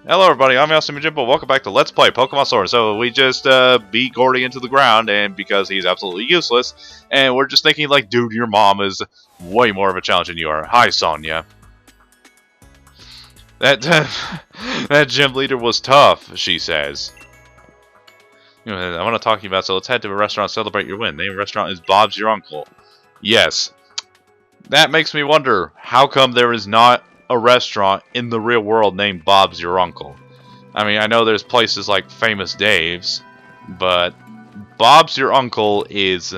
Hello everybody, I'm Yosumi Jimbo. Welcome back to Let's Play Pokemon Sword. So we just beat Gordy into the ground, and because he's absolutely useless, and we're just thinking like, dude, your mom is way more of a challenge than you are. Hi, Sonya. That that gym leader was tough, she says. You know, I want to talk to you about, so let's head to a restaurant to celebrate your win. The name of the restaurant is Bob's Your Uncle. Yes. That makes me wonder, how come there is not a restaurant in the real world named Bob's Your Uncle? I mean, I know there's places like Famous Dave's, but Bob's Your Uncle is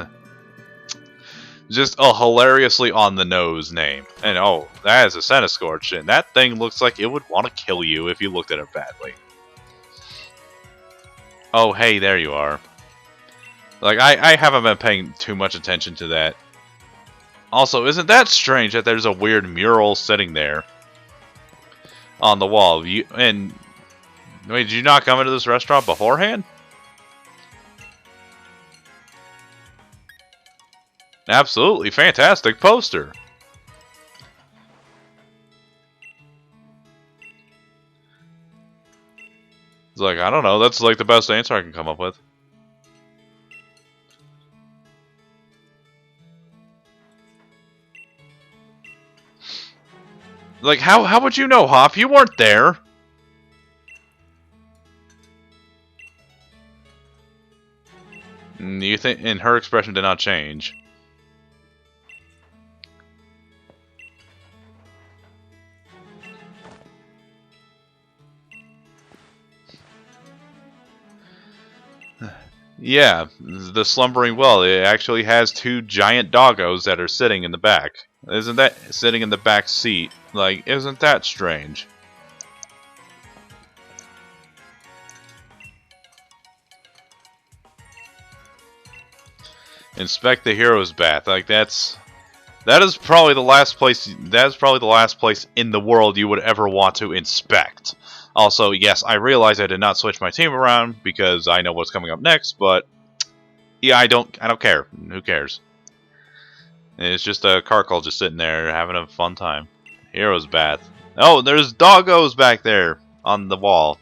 just a hilariously on-the-nose name. And oh, that is a Centiskorch, and that thing looks like it would want to kill you if you looked at it badly. Oh, hey, there you are. Like, I haven't been paying too much attention to that. Also, isn't that strange that there's a weird mural sitting there on the wall? Wait, did you not come into this restaurant beforehand? Absolutely fantastic poster. It's like, I don't know, that's like the best answer I can come up with. Like, how would you know, Hop? You weren't there. You think? And her expression did not change. Yeah, the slumbering well. It actually has two giant doggos that are sitting in the back. Isn't that sitting in the back seat? Like, isn't that strange? Inspect the hero's bath. Like, that is probably the last place. That is probably the last place in the world you would ever want to inspect. Also, yes, I realize I did not switch my team around because I know what's coming up next, but yeah, I don't care. Who cares? It's just a Carkol just sitting there having a fun time. Hero's bath. Oh, there's doggos back there on the wall.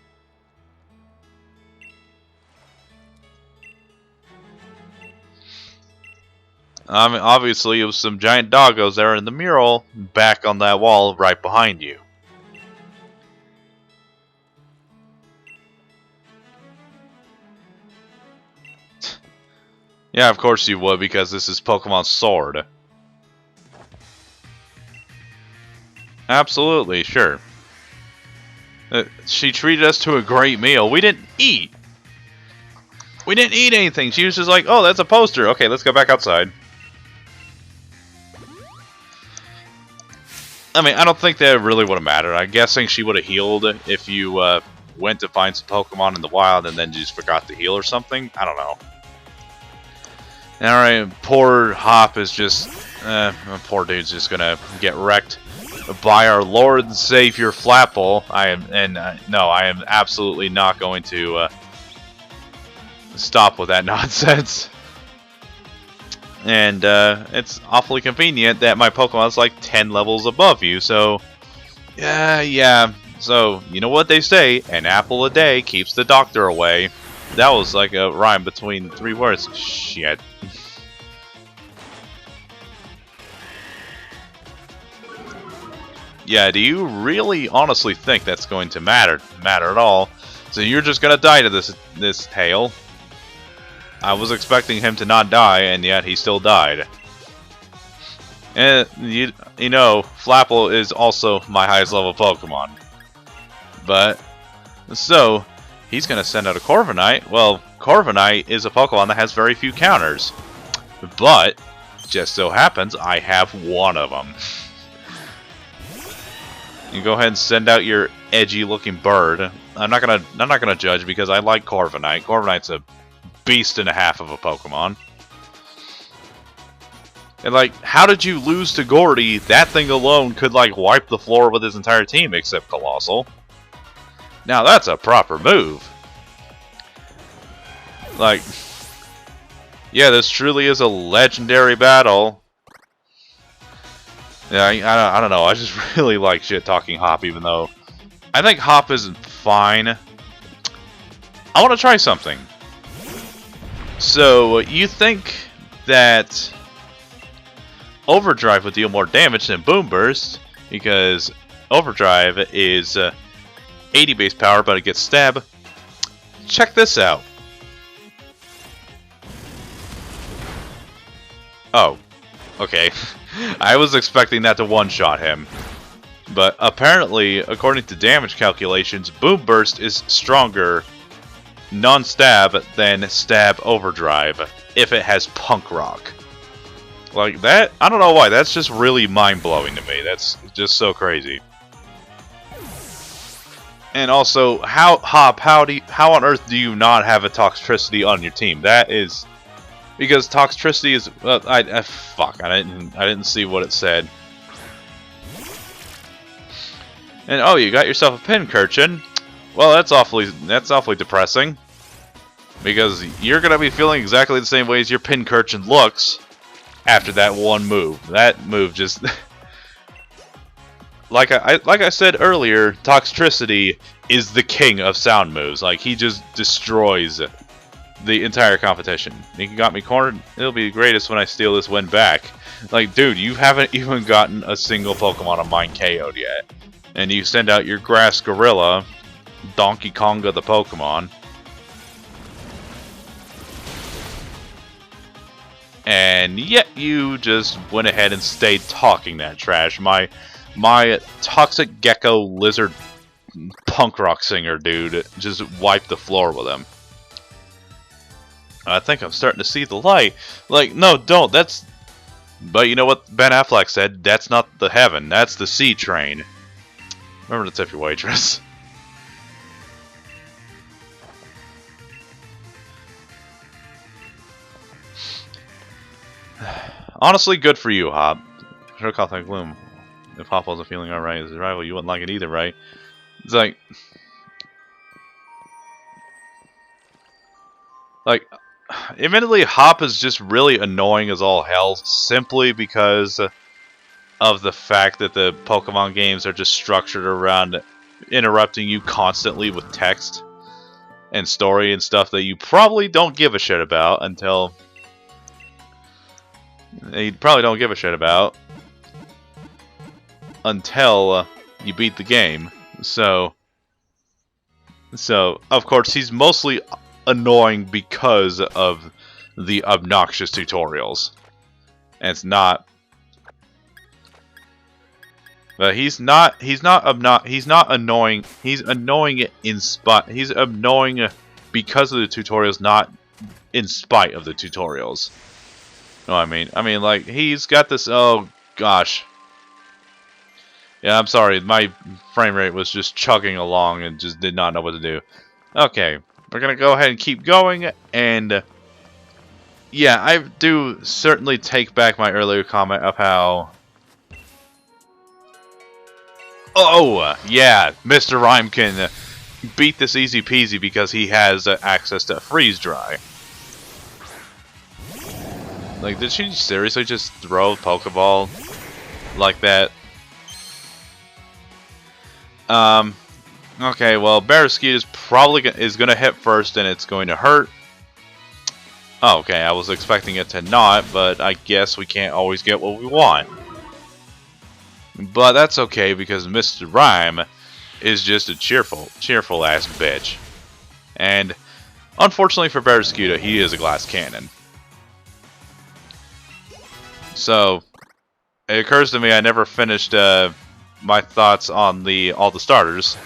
Obviously, it was some giant doggos there in the mural back on that wall right behind you. Yeah, of course you would, because this is Pokemon Sword. Absolutely, sure. She treated us to a great meal. We didn't eat. We didn't eat anything. She was just like, oh, that's a poster. Okay, let's go back outside. I mean, I don't think that really would have mattered. I'm guessing she would have healed if you went to find some Pokemon in the wild and then just forgot to heal or something. I don't know. Alright, poor Hop is just... poor dude's just gonna get wrecked by our Lord and Savior Flapple. No, I am absolutely not going to stop with that nonsense. And it's awfully convenient that my Pokemon's like 10 levels above you, so... Yeah. So, you know what they say, an apple a day keeps the doctor away. That was like a rhyme between 3 words. Shit. Yeah, do you really honestly think that's going to matter at all? So you're just gonna die to this hail. I was expecting him to not die, and yet he still died. And you know, Flapple is also my highest level Pokemon. But so he's gonna send out a Corviknight. Well, Corviknight is a Pokemon that has very few counters, but just so happens I have one of them. You go ahead and send out your edgy-looking bird. I'm not gonna judge because I like Corviknight. Corviknight's a beast and a half of a Pokemon. And like, how did you lose to Gordy? That thing alone could like wipe the floor with his entire team except Colossal. Now that's a proper move. Like, yeah, this truly is a legendary battle. Yeah, I don't know. I just really like shit-talking Hop, even though I think Hop isn't fine. I want to try something. So, you think that Overdrive would deal more damage than Boom Burst, because Overdrive is 80 base power, but it gets stab. Check this out. Oh, okay. I was expecting that to one-shot him. But apparently, according to damage calculations, Boom Burst is stronger non-stab than Stab Overdrive if it has Punk Rock. Like that, I don't know why, that's just really mind-blowing to me. That's just so crazy. And also, how on earth do you not have a Toxtricity on your team? That is because Toxtricity is fuck, I didn't see what it said. And oh, you got yourself a Pincurchin. Well, that's awfully depressing. Because you're gonna be feeling exactly the same way as your Pincurchin looks after that one move. That move just like I said earlier, Toxtricity is the king of sound moves. Like, he just destroys the entire competition. You got me cornered. It'll be the greatest when I steal this win back. Like, dude, you haven't even gotten a single Pokemon of mine KO'd yet. And you send out your Grass Gorilla, Donkey Konga the Pokemon. And yet you just went ahead and stayed talking that trash. My Toxic Gecko Lizard Punk Rock Singer dude just wiped the floor with him. I think I'm starting to see the light. Like, no, don't. That's... But you know what Ben Affleck said? That's not the heaven. That's the C train. Remember to tip your waitress. Honestly, good for you, Hop. Sure, call that gloom. If Hop wasn't feeling alright as his rival, you wouldn't like it either, right? It's like, admittedly, Hop is just really annoying as all hell, simply because of the fact that the Pokemon games are just structured around interrupting you constantly with text and story and stuff that you probably don't give a shit about until... You probably don't give a shit about until you beat the game. So, of course, he's mostly annoying because of the obnoxious tutorials. And it's not... But he's not annoying. He's annoying he's annoying because of the tutorials, not in spite of the tutorials. No, I mean, like, he's got this. Oh gosh. Yeah, I'm sorry. My frame rate was just chugging along and just did not know what to do. Okay, we're gonna go ahead and keep going. And yeah, I do certainly take back my earlier comment of how. Oh, yeah, Mr. Rhyme can beat this easy peasy because he has access to Freeze Dry. Like, did she seriously just throw a Pokeball like that? Okay, well, Barraskewda is probably gonna hit first and it's going to hurt. Oh, okay, I was expecting it to not, but I guess we can't always get what we want. But that's okay because Mr. Rhyme is just a cheerful ass bitch. And unfortunately for Barraskewda, he is a glass cannon. So it occurs to me I never finished my thoughts on all the starters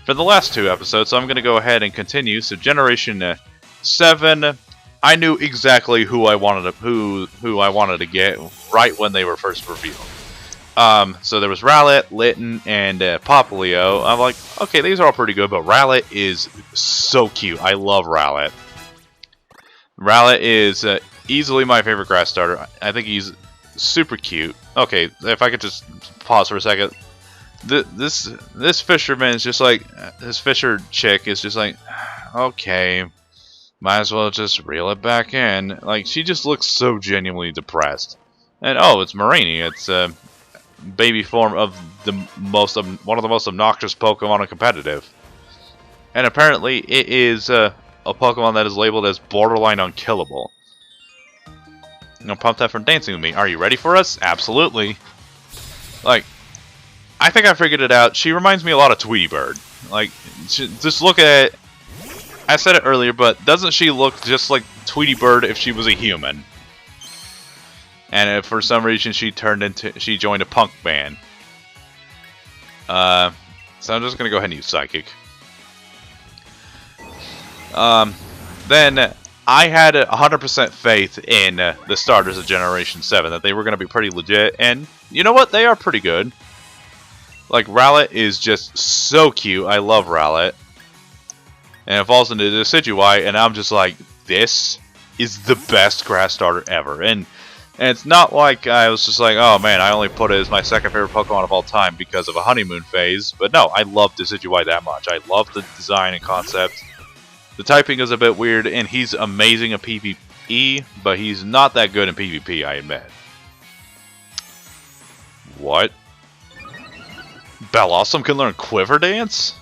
for the last two episodes, so I'm going to go ahead and continue. So Generation 7, I knew exactly who I wanted to get right when they were first revealed. So there was Rowlet, Litten, and Popplio. I'm like, okay, these are all pretty good, but Rowlet is so cute. I love Rowlet. Rowlet is easily my favorite grass starter. I think he's super cute. Okay, if I could just pause for a second. This fisherman is just like, this fisher chick is just like, okay, might as well just reel it back in. Like, she just looks so genuinely depressed. And oh, it's Mareanie. It's baby form of one of the most obnoxious Pokemon in competitive. And apparently it is a Pokemon that is labeled as borderline unkillable. You know, Pump that from dancing with me. Are you ready for us? Absolutely. Like, I think I figured it out. She reminds me a lot of Tweety Bird. Like, just look at it. I said it earlier, but doesn't she look just like Tweety Bird if she was a human? And if for some reason she joined a punk band. So I'm just gonna go ahead and use Psychic. Then I had 100% faith in the starters of Generation 7 that they were gonna be pretty legit, and you know what? They are pretty good. Like, Rowlet is just so cute. I love Rowlet. And it falls into Decidueye, and I'm just like, this is the best grass starter ever. And it's not like I was just like, oh man, I only put it as my second favorite Pokemon of all time because of a honeymoon phase. But no, I love Decidueye that much. I love the design and concept. The typing is a bit weird, and he's amazing in PvE, but he's not that good in PvP, I admit. What? Bellossom can learn Quiver Dance?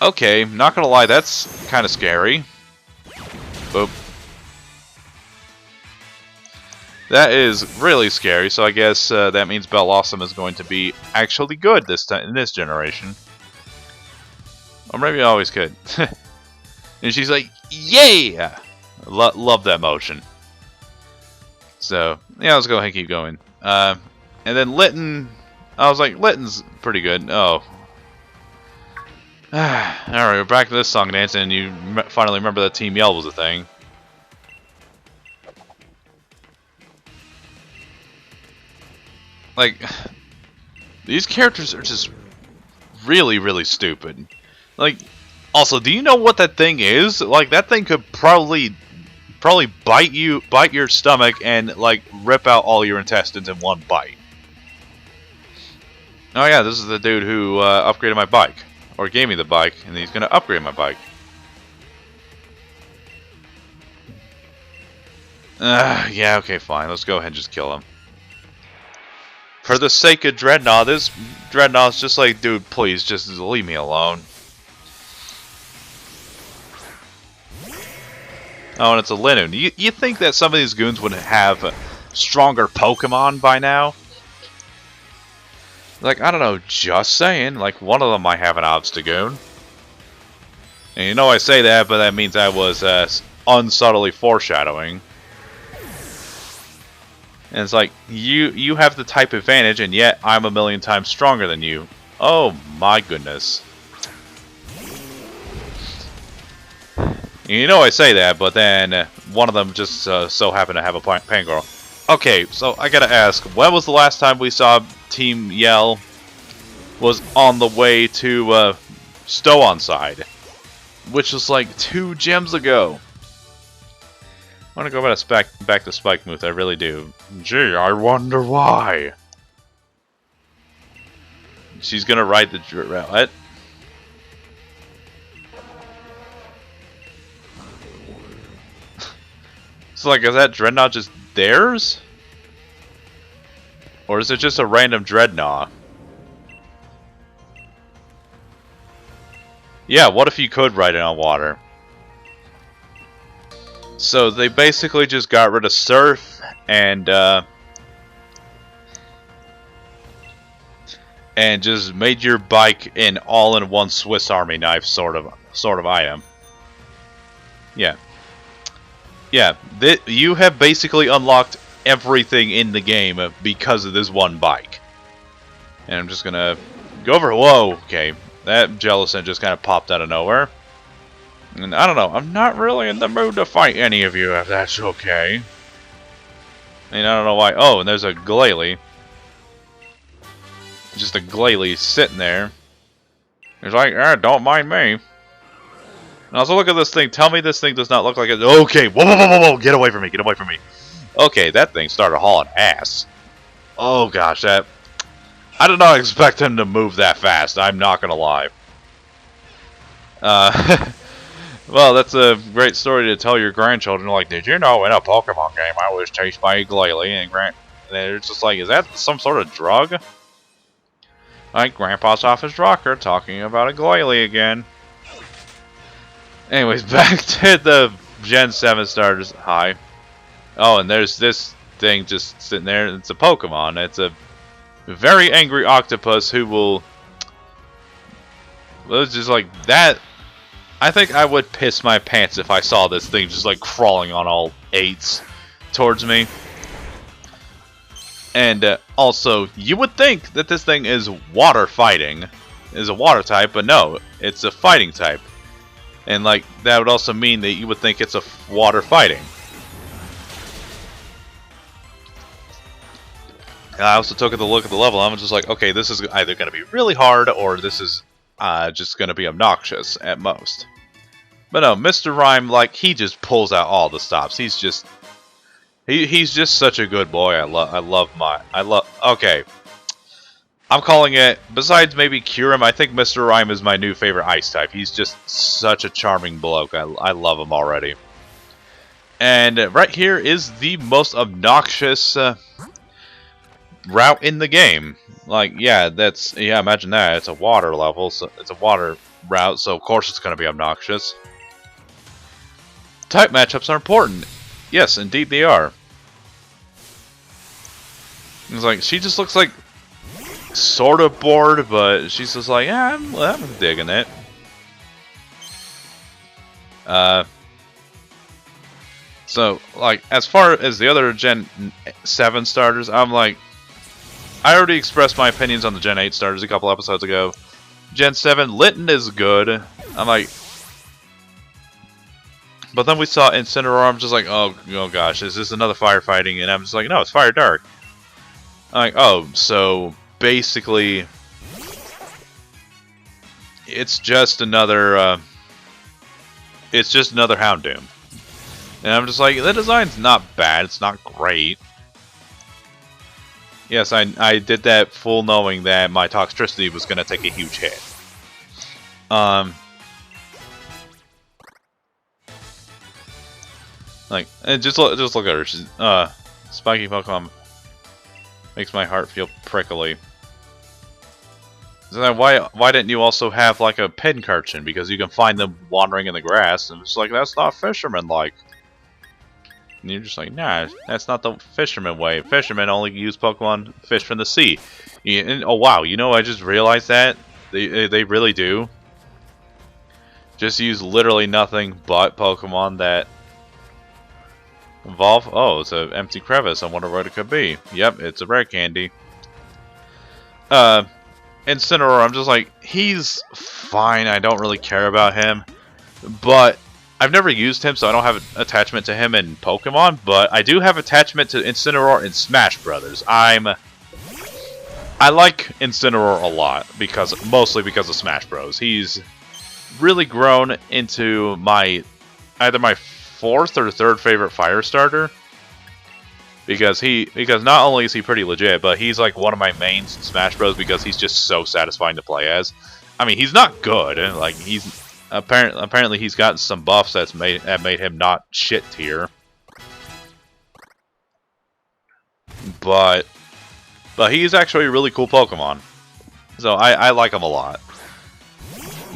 Okay, not gonna lie, that's kind of scary. Boop. That is really scary, so I guess that means Bellossom is going to be actually good this time in this generation. Or maybe always could. And she's like, yeah! Love that motion. So, yeah, let's go ahead and keep going. And then Litten, I was like, Litten's pretty good. Oh. Alright, we're back to this song and dance, and you finally remember that Team Yell was a thing. Like, these characters are just really, really stupid. Like, also, do you know what that thing is? Like, that thing could probably bite your stomach and, like, rip out all your intestines in one bite. Oh yeah, this is the dude who upgraded my bike. Or gave me the bike, and he's gonna upgrade my bike. Yeah, okay, fine. Let's go ahead and just kill him. For the sake of Dreadnought, this Dreadnought's just like, dude, please, just leave me alone. Oh, and it's a Linoone. You think that some of these goons would have stronger Pokemon by now? Like, I don't know, just saying. Like, one of them might have an Obstagoon. And you know I say that, but that means I was unsubtly foreshadowing. And it's like, you have the type advantage, and yet I'm a million times stronger than you. Oh my goodness. You know I say that, but then one of them just so happened to have a Pangoro. Okay, so I gotta ask, when was the last time we saw Team Yell was on the way to Stow-on-Side? Which was like 2 gems ago. I want to go back to Spikemuth, I really do. Gee, I wonder why. She's gonna ride the What? So like, is that Dreadnought just theirs? Or is it just a random Dreadnought? Yeah, what if you could ride it on water? So they basically just got rid of Surf and just made your bike an all-in-one Swiss Army knife sort of item. Yeah. Yeah, you have basically unlocked everything in the game because of this one bike. And I'm just gonna go over. Whoa, okay. That Jellicent just kind of popped out of nowhere. And I don't know, I'm not really in the mood to fight any of you, if that's okay. And I don't know why. Oh, and there's a Glalie. Just a Glalie sitting there. He's like, don't mind me. And also look at this thing. Tell me this thing does not look like it. Okay, whoa, whoa, whoa, whoa, whoa, get away from me, get away from me. Okay, that thing started hauling ass. Oh gosh, that... I did not expect him to move that fast, I'm not gonna lie. Well, that's a great story to tell your grandchildren. Like, did you know in a Pokemon game I was chased by a Glalie? And they're just like, is that some sort of drug? Like, Grandpa's off his rocker talking about a Glalie again. Anyways, back to the Gen 7 starters. Hi. Oh, and there's this thing just sitting there. It's a Pokemon. It's a very angry octopus who will... Well, it's just like that. I think I would piss my pants if I saw this thing just like crawling on all eights towards me. And also, you would think that this thing is water fighting, is a water type, but no, it's a fighting type. And like that would also mean that you would think it's a water fighting. I also took a look at the level. I'm just like, okay, this is either going to be really hard or this is just going to be obnoxious at most. But no, Mr. Rime, like, he just pulls out all the stops. He's just he's just such a good boy. Okay. I'm calling it, besides maybe Kyurem, I think Mr. Rime is my new favorite ice type. He's just such a charming bloke. I love him already. And right here is the most obnoxious route in the game. Like, yeah, imagine that. It's a water level, so it's a water route, so of course it's going to be obnoxious. Type matchups are important. Yes, indeed they are. It's like, she just looks like sort of bored, but she's just like, yeah, I'm digging it. So, like, as far as the other Gen 7 starters, I'm like, I already expressed my opinions on the Gen 8 starters a couple episodes ago. Gen 7, Litten is good. I'm like... But then we saw Incineroar, I'm just like, oh gosh, is this another firefighting? And I'm just like, no, it's Fire Dark. I'm like, oh, so basically... It's just another... Houndoom. And I'm just like, the design's not bad, it's not great. Yes, I did that full knowing that my Toxtricity was going to take a huge hit. Like, and just look at her. She's, spiky Pokemon makes my heart feel prickly. So then why didn't you also have like a Pincurchin? Because you can find them wandering in the grass, and it's like, that's not fisherman-like. And you're just like, nah, that's not the fisherman way. Fishermen only use Pokemon fish from the sea. And, oh wow, you know, I just realized that they really do. Just use literally nothing but Pokemon that evolve. Oh, it's an empty crevice. I wonder what it could be. Yep, it's a rare candy. Incineroar, I'm just like, he's fine. I don't really care about him, but I've never used him, so I don't have an attachment to him in Pokemon, but I do have attachment to Incineroar in Smash Brothers. I like Incineroar a lot, mostly because of Smash Bros. He's really grown into either my fourth or third favorite fire starter. Because not only is he pretty legit, but he's like one of my mains in Smash Bros. Because he's just so satisfying to play as. I mean, he's not good, like he's apparently he's got some buffs that made him not shit tier. But he's actually a really cool Pokemon. So I like him a lot.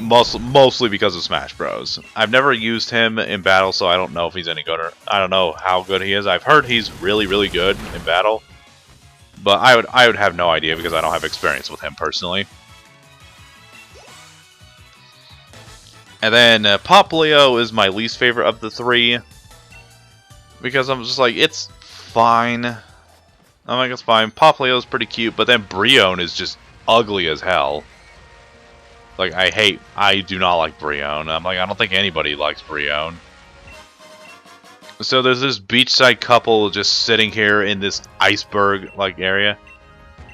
Mostly because of Smash Bros. I've never used him in battle, so I don't know if he's any good, or I don't know how good he is. I've heard he's really, really good in battle, but I would have no idea because I don't have experience with him personally. And then Popplio is my least favorite of the three because I'm just like, it's fine. I'm like, it's fine. Popplio is pretty cute, but then Brionne is just ugly as hell. Like, I do not like Brionne. I'm like, I don't think anybody likes Brionne. So there's this beachside couple just sitting here in this iceberg-like area.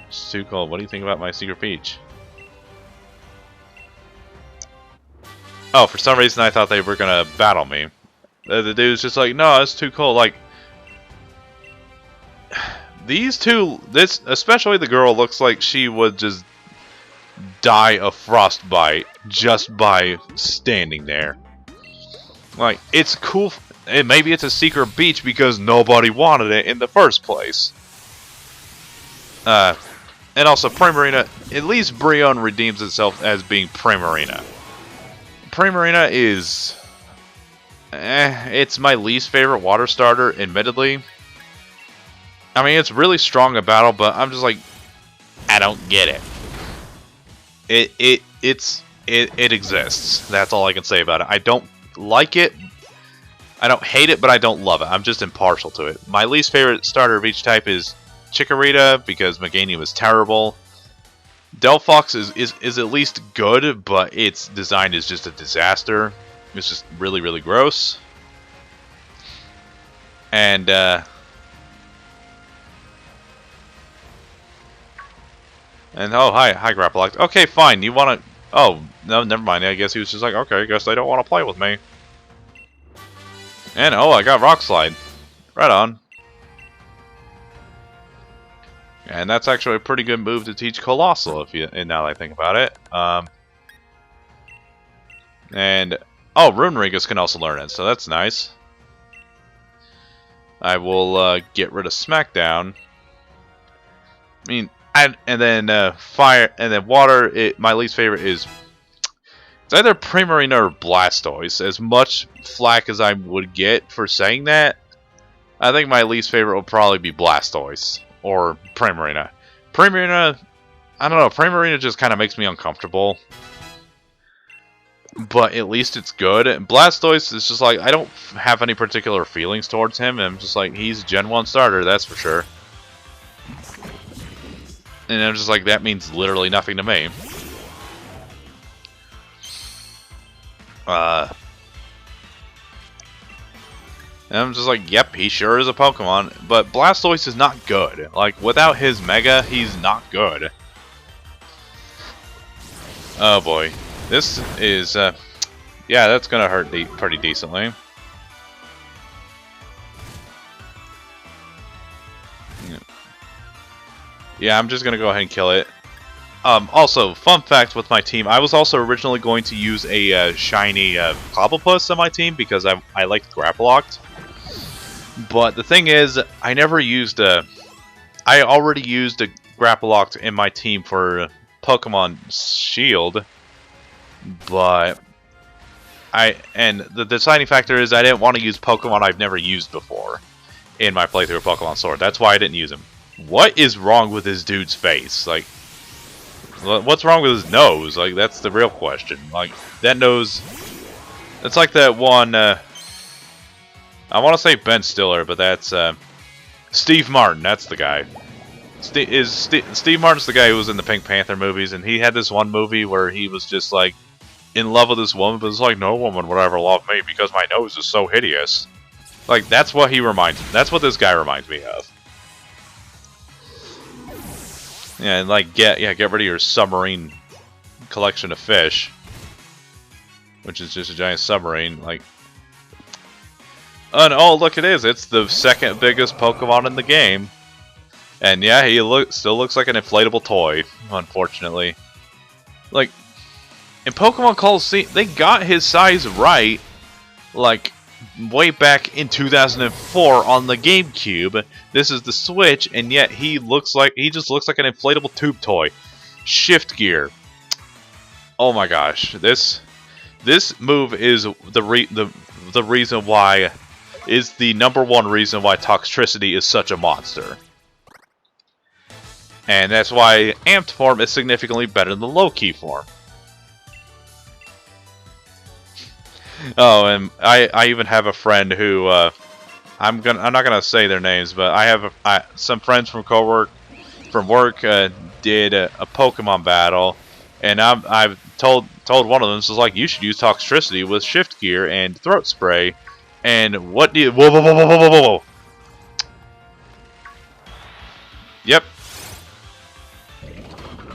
It's too cold. What do you think about my secret beach? Oh, for some reason I thought they were gonna battle me. The dude's just like, no, it's too cold. Like, these two, especially the girl, looks like she would just die of frostbite just by standing there. Like, it's cool. Maybe it's a secret beach because nobody wanted it in the first place. And also, Primarina, at least Brionne redeems itself as being Primarina. Primarina is It's my least favorite water starter, admittedly. I mean, it's really strong in battle, but I'm just like, I don't get it. It exists. That's all I can say about it. I don't like it. I don't hate it, but I don't love it. I'm just impartial to it. My least favorite starter of each type is Chikorita, because Meganium is terrible. Delphox is at least good, but its design is just a disaster. It's just really, really gross. And, oh, hi Grapploct. Okay, fine, you wanna... Oh, no, never mind. I guess he was just like, okay, I guess they don't want to play with me. And, oh, I got Rock Slide. Right on. And that's actually a pretty good move to teach Colossal, now that I think about it. And, oh, Runerigus can also learn it, so that's nice. I will get rid of Smackdown. I mean, and then Fire, and then Water, my least favorite is... It's either Primarina or Blastoise. As much flack as I would get for saying that, I think my least favorite will probably be Blastoise. Or Primarina. Primarina, I don't know, Primarina just kind of makes me uncomfortable. But at least it's good. And Blastoise is just like, I don't have any particular feelings towards him. I'm just like, he's a Gen 1 starter, that's for sure. And I'm just like, that means literally nothing to me. And I'm just like, yep, he sure is a Pokemon. But Blastoise is not good. Like, without his Mega, he's not good. Oh boy. This is, yeah, that's gonna hurt pretty decently. Yeah, I'm just gonna go ahead and kill it. Also, fun fact with my team, I was also originally going to use a shiny Clobbopus on my team because I liked Grapploct. But the thing is, I never used I already used a Grapploct in my team for Pokemon Shield, but the deciding factor is I didn't want to use Pokemon I've never used before in my playthrough of Pokemon Sword. That's why I didn't use him. What is wrong with this dude's face? Like, what's wrong with his nose? Like, that's the real question. Like, that nose... It's like that one, I want to say Ben Stiller, but that's, Steve Martin. That's the guy. Steve Martin's the guy who was in the Pink Panther movies, and he had this one movie where he was just, like, in love with this woman, but it's like, no woman would ever love me because my nose is so hideous. Like, that's what that's what this guy reminds me of. Yeah, and like get rid of your submarine collection of fish, which is just a giant submarine. Like, and oh look, it is. It's the second biggest Pokemon in the game, and yeah, he still looks like an inflatable toy. Unfortunately, like in Pokemon Colosseum, they got his size right, like way back in 2004 on the GameCube. This is the Switch, and yet he just looks like an inflatable tube toy. Shift Gear. Oh my gosh, this move is the reason why is the #1 reason why Toxtricity is such a monster, and that's why Amped form is significantly better than the low key form. Oh, and I even have a friend who I'm not gonna say their names, but I have some friends from work did a Pokemon battle, and I've told one of them, this is like, you should use Toxtricity with Shift Gear and Throat Spray, and what do you whoa. Yep.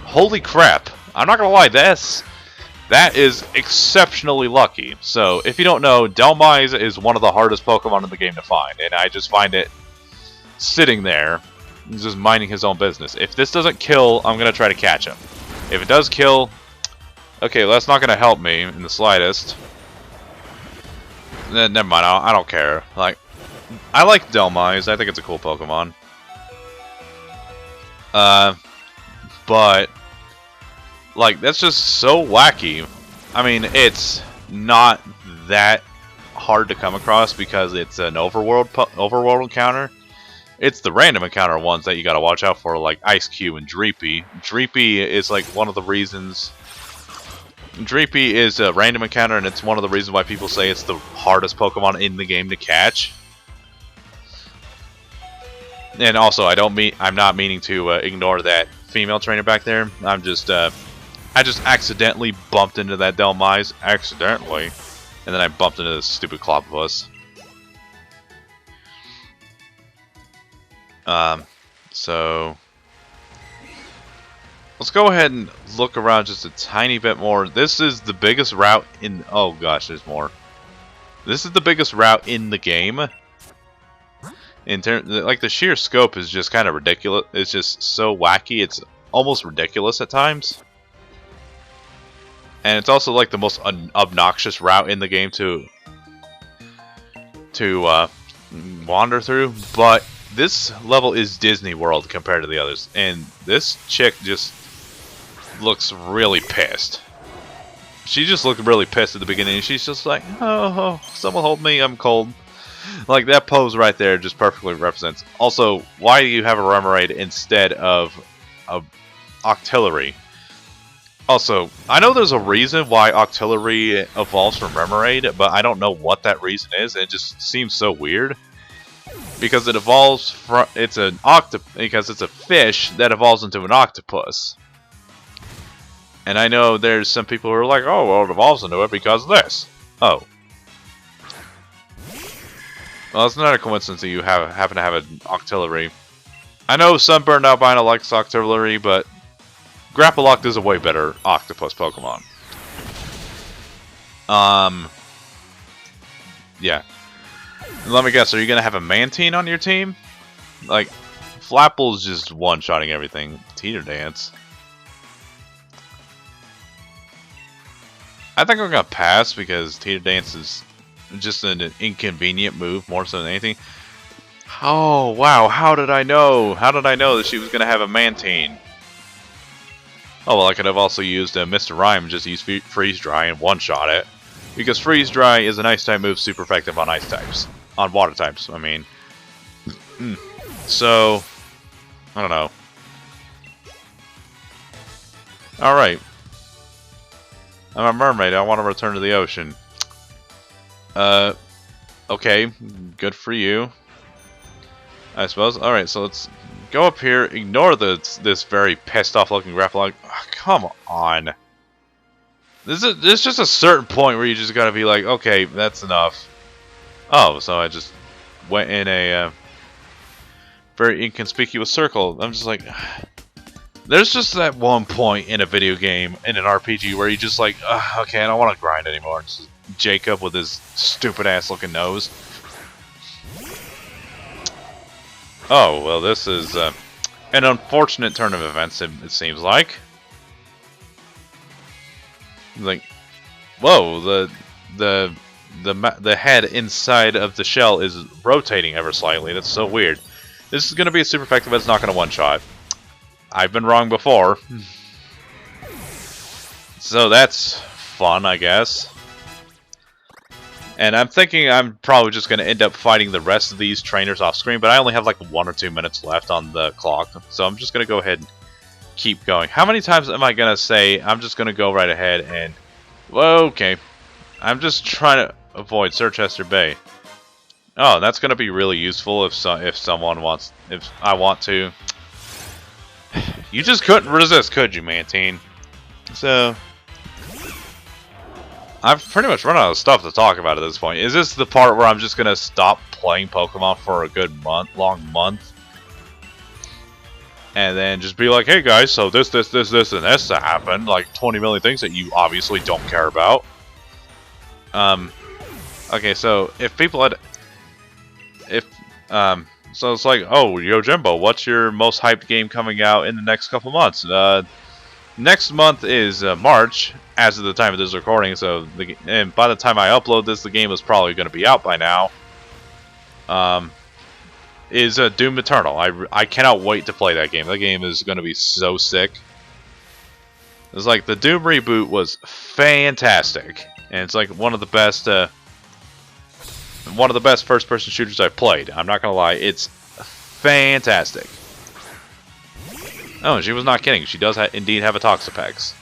Holy crap! I'm not gonna lie, that is exceptionally lucky. So, if you don't know, Dhelmise is one of the hardest Pokemon in the game to find, and I just find it sitting there, just minding his own business. If this doesn't kill, I'm going to try to catch him. If it does kill, okay, well, that's not going to help me in the slightest. Never mind, I don't care. Like, I like Dhelmise, I think it's a cool Pokemon. But... like, that's just so wacky. I mean, it's not that hard to come across because it's an overworld encounter. It's the random encounter ones that you gotta watch out for, like Ice Cube and Dreepy. Dreepy is like one of the reasons. Dreepy is a random encounter, and it's one of the reasons why people say it's the hardest Pokemon in the game to catch. And also, I'm not meaning to ignore that female trainer back there. I just accidentally bumped into that Dhelmise, accidentally, and then I bumped into this stupid Clobbopus. So let's go ahead and look around just a tiny bit more. This is the biggest route in. Oh gosh, there's more. This is the biggest route in the game. In terms, like the sheer scope is just kind of ridiculous. It's just so wacky. It's almost ridiculous at times. And it's also like the most obnoxious route in the game to wander through. But this level is Disney World compared to the others, and this chick just looks really pissed. She just looked really pissed at the beginning. She's just like, "Oh, someone hold me, I'm cold." Like that pose right there just perfectly represents. Also, why do you have a Remoraid instead of a Octillery? Also, I know there's a reason why Octillery evolves from Remoraid, but I don't know what that reason is. It just seems so weird. Because it evolves from because it's a fish that evolves into an octopus. And I know there's some people who are like, "Oh, well, it evolves into it because of this." Oh. Well, it's not a coincidence that you happen to have an Octillery. I know Sunburned Albino likes Octillery, but Grapploct is a way better octopus Pokemon. Yeah. Let me guess, are you going to have a Mantine on your team? Like, Flapple's just one-shotting everything. Teeter Dance. I think I'm going to pass because Teeter Dance is just an inconvenient move more so than anything. Oh, wow, how did I know? How did I know that she was going to have a Mantine? Oh, well, I could have also used Mr. Rime and just used Freeze Dry and one-shot it. Because Freeze Dry is an Ice-type move super effective on Ice types. On Water types, I mean. So, I don't know. Alright. I'm a mermaid, I want to return to the ocean. Okay, good for you, I suppose. Alright, so let's go up here, ignore this very pissed off looking Grapploct. Oh, come on. There's just a certain point where you just gotta be like, okay, that's enough. Oh, so I just went in a very inconspicuous circle. I'm just like, there's just that one point in a video game, in an RPG, where you just like, okay, I don't want to grind anymore. It's just Jacob with his stupid ass looking nose. Oh, well, this is an unfortunate turn of events, it seems like. Like, whoa, the head inside of the shell is rotating ever slightly. That's so weird. This is going to be a super effective, but it's not going to one-shot. I've been wrong before. So that's fun, I guess. And I'm thinking I'm probably just going to end up fighting the rest of these trainers off screen, but I only have like 1 or 2 minutes left on the clock. So I'm just going to go ahead and keep going. How many times am I going to say I'm just going to go right ahead and... Well, okay. I'm just trying to avoid Sirchester Bay. Oh, that's going to be really useful if someone wants... If I want to. You just couldn't resist, could you, Mantine? So... I've pretty much run out of stuff to talk about at this point. Is this the part where I'm just going to stop playing Pokemon for a good long month? And then just be like, hey guys, so this, and this happened. Like 20 million things that you obviously don't care about. Okay, so if people had... So it's like, oh, Yojimbo, what's your most hyped game coming out in the next couple months? Next month is March, as of the time of this recording, so and by the time I upload this, the game is probably going to be out by now. Is Doom Eternal. I cannot wait to play that game. That game is going to be so sick. It's like the Doom reboot was fantastic, and it's like one of the best One of the best first-person shooters I've played. I'm not gonna lie, it's fantastic. Oh, she was not kidding. She does indeed have a Toxapex.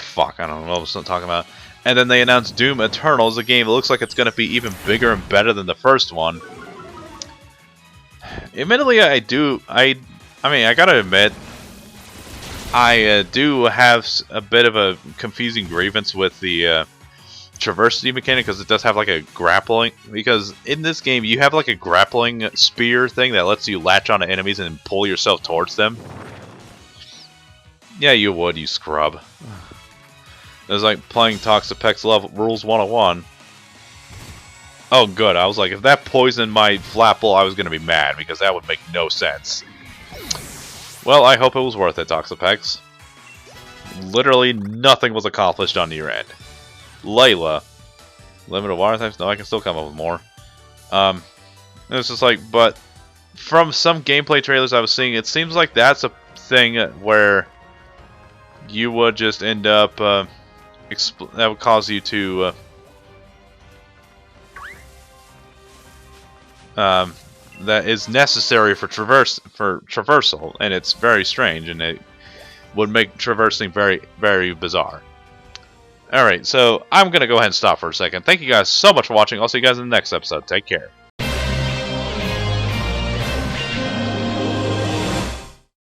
Fuck, I don't know what I was talking about. And then they announced Doom Eternal as a game that looks like it's going to be even bigger and better than the first one. Admittedly, I mean, I gotta admit, I do have a bit of a confusing grievance with the traversity mechanic, because it does have like a grappling, because in this game you have like a grappling spear thing that lets you latch onto enemies and pull yourself towards them. Yeah, you would, you scrub. It was like playing Toxapex level rules 101. Oh good, I was like, if that poisoned my Flapple, I was gonna be mad, because that would make no sense. Well, I hope it was worth it, Toxapex. Literally nothing was accomplished on your end. Layla. Limited water types? No, I can still come up with more. It's just like, but from some gameplay trailers I was seeing, it seems like that's a thing where you would just end up, that would cause you to, that is necessary for traversal, and it's very strange, and it would make traversing very, very bizarre. Alright, so I'm going to go ahead and stop for a second. Thank you guys so much for watching. I'll see you guys in the next episode. Take care.